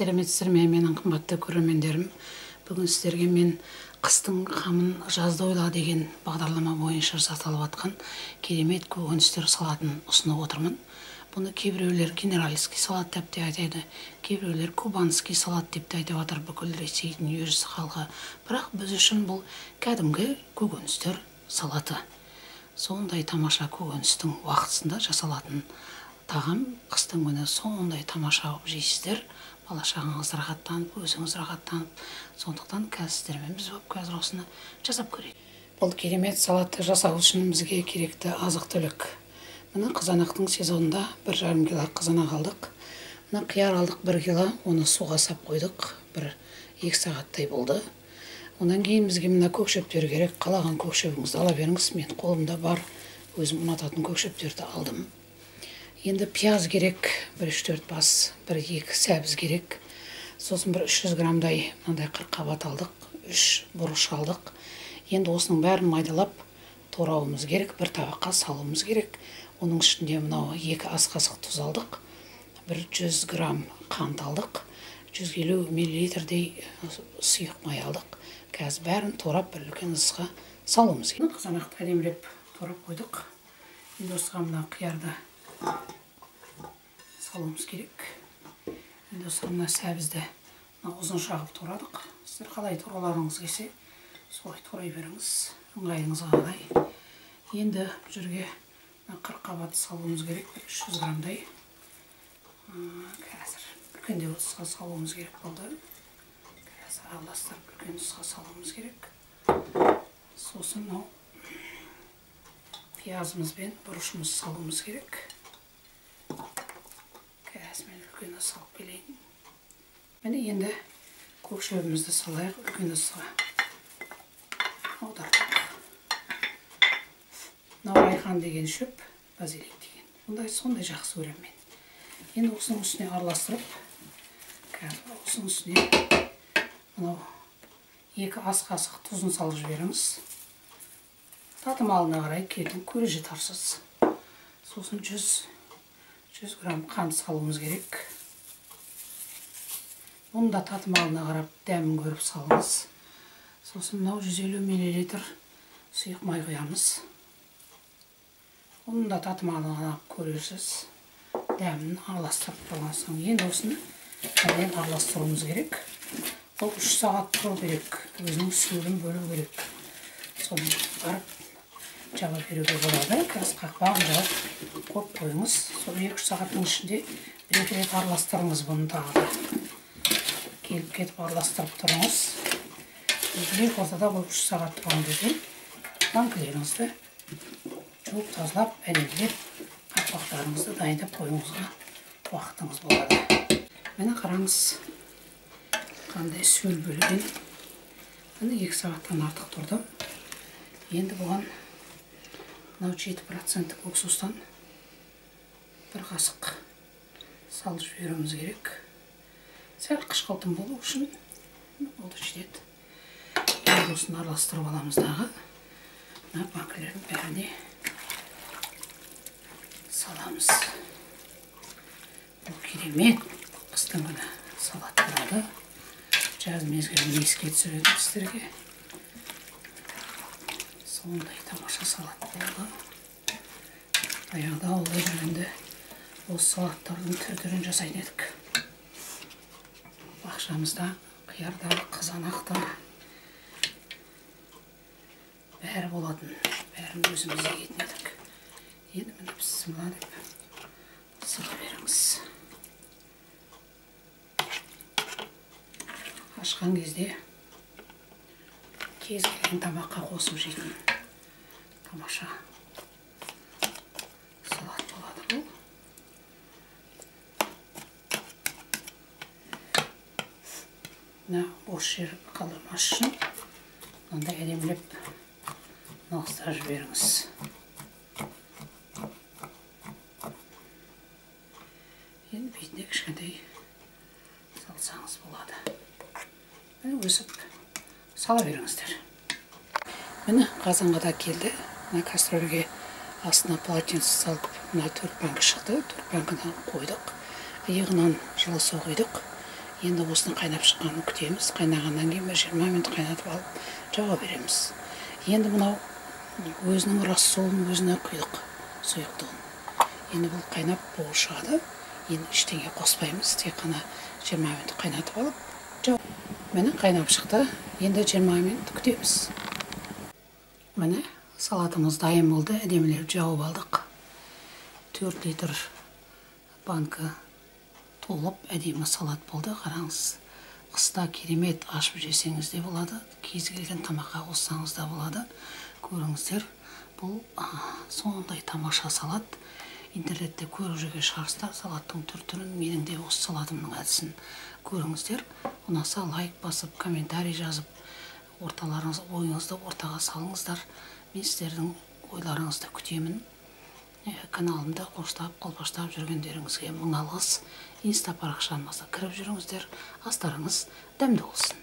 Сәлеметсіздер ме, менің қымбатты көрермендерім. Бүгін сіздерге мен қыстың қамын жазда ойла деген бағдарлама бойынша жасалып жатқан керемет көкөністер салатын ұсынып отырмын. Бұны кейбіреулер генеральский салат деп те айтады, кейбіреулер кубанский салат деп те айтып жатыр бүкіл Ресейдің ерсі халқы. Бірақ біз үшін бұл кәдімгі көкөністер салаты. Сондай тамаша көкөністің уақытысында жасалатын тағам. Қыстың күні сондай тамаша жейсіздер. Бала-шағаңыз рахаттанып, өзіңіз рахаттанып, сондықтан сіздермен біз қазір осыны жасап көрейік. Бұл керемет салатты жасау үшін бізге керекті азық-түлік. Мына қызанақтың сезонында 1,5 кило қызанақ алдық. Мына қияр алдық 1 кило, оны суға сап қойдық. 1-2 сағаттай болды. Онан кейін бізге мына көкшөптер керек. Қалаған көкшөбіңізді ала беріңіз. Мен қолымда бар, өзім ұнататын көкшөптерді алдым. Енді пияз керек, 1-3-4 бас, 1-2 сәбіз керек. Сосын 300 грамдай мынандай қырыққабат алдық, 3 бұрыш алдық. Енді осының бәрін майдалап турауымыз керек, бір табаққа салуымыз керек. Оның ішінде мынау 2 ас қасық тұз алдық, 100 грамм қант алдық, 150 миллилитрдей сұйық май алдық. Қазір бәрін турап бір үлкен ыдысқа салуымыз керек. Қызанақты әдемілеп турап қойдық. Енді осыған мына қиярды салуымыз керек. Енді осыған мына сәбізді ұзын шағып турадық. Сіздер қалай тураларыңыз келсе, солай турай беріңіз, ыңғайыңызға қарай. Енді жүрге қырыққабат салуымыз керек, 300 грамдай. Қазір үлкендеу ыдысқа салуымыз керек болды. Қазір араластырып үлкен ыдысқа салуымыз керек. Сосын пиязымыз бен бұрышымыз салуымыз керек. Қазір мен үлкен ыдыс салып келейін. Міне енді көкшөбімізді салайық, үлкен ыдысқа аудардық. Мынау райхан деген шөп, базилик деген. Сондай жақсы көремін мен. Енді осының үстіне араластырып, қазір осының үстіне мынау 2 ас қасық тұзын салып жіберіңіз. Татымалына қарай келдің, көре жетарсыз. Сосын 100 грамм қант салуымыз керек. Оны да татымалына қарап дәмін көріп салыңыз. Сосын мынау 150 миллилитр сұйық май құямыз. Оны да татымалына қарап көрерсіз. Дәмін араластырып болған соң. Енді осыны әдемі араластыруымыз керек. Ол 3 сағат тұру керек. Өзінің суын бөлу керек. Соны барып жаба беруге болады. Қазір қақпағын жауып көп қойыңыз. Сол 2-3 сағаттың ішінде 1-2 рет араластырыңыз бұны тағы да. Келіп кетіп араластырып тұрыңыз. Бір ортада бұл 3 сағат тұрған кезде банкілеріңізді жуып тазалап, әдемілеп қақпақтарыңызды дайындап қойыңызға уақытыңыз болады. Мені қараңыз, қандай сөл бөлген. Мені 2 сағаттан артық тұрдым. Енді бұған 7% көксустан 1 қасық салып жіберуіміз керек. Сәл қышқылтым болу үшін ол жетеді. Енді осыны араластырып аламыз дағы. Банкілердің бәріне саламыз. Бұл керемет қыстың күні салат болады. Жаз мезгілін еске түсіреді сіздерге. Сондай тамаша салат болды. Аяғда олай жүргенде осы салаттардың түр-түрін жасайтын едік. Бақшамызда, қиярда, қызанақта бәрі болатын. Бәрін өзіміз егетін едік. Енді міне бісміллә деп сыға беріңіз. Ашқан кезде кез келген тамаққа қосып жейтін тамаша салат болады бұл. Мына бос жер қалдырмас үшін мынандай әдемілеп нығыздырып жіберіңіз. Енді бетіне кішкентай салсаңыз болады. Міне өсіп сала беріңіздер. Міне қазанға да келді. Мына кастрөлге астына полотенце салып, мына 4 банка шықты. 4 банканы қойдық. Иығынан жылы су құйдық. Енді осыны қайнап шыққанын күтеміз. Қайнағаннан кейін 20 минут қайнатып алып жауа береміз. Енді мынау өзінің рассолын өзіне құйдық, сұйықтығын. Енді бұл қайнап буы шығады. Енді ештеңе қоспаймыз, тек қана 20 минут қайнатып алып жау. Міне қайнап шықты. Енді 20 минут күтеміз. Міне салатымыз дайын болды, әдемілеп жауып алдық. 4 литр банка толып әдемі салат болды. Қараңыз, қыста керемет ашып жесеңіз де болады, кез келген тамаққа қоссаңыз да болады. Көріңіздер, бұл сондай тамаша салат. Интернетте көріп жүрген шығарсыздар салаттың түр-түрін, менің де осы салатымның әдісін көріңіздер. Ұнаса лайк басып, комментарий жазып, ойыңызды ортаға салыңыздар. Мен сіздердің ойларыңызды күтемін. Каналымда қоштап, қолпаштап жүргендеріңізге мың алғыс. Инста парақшамызға кіріп жүріңіздер. Астарыңыз дәмді болсын.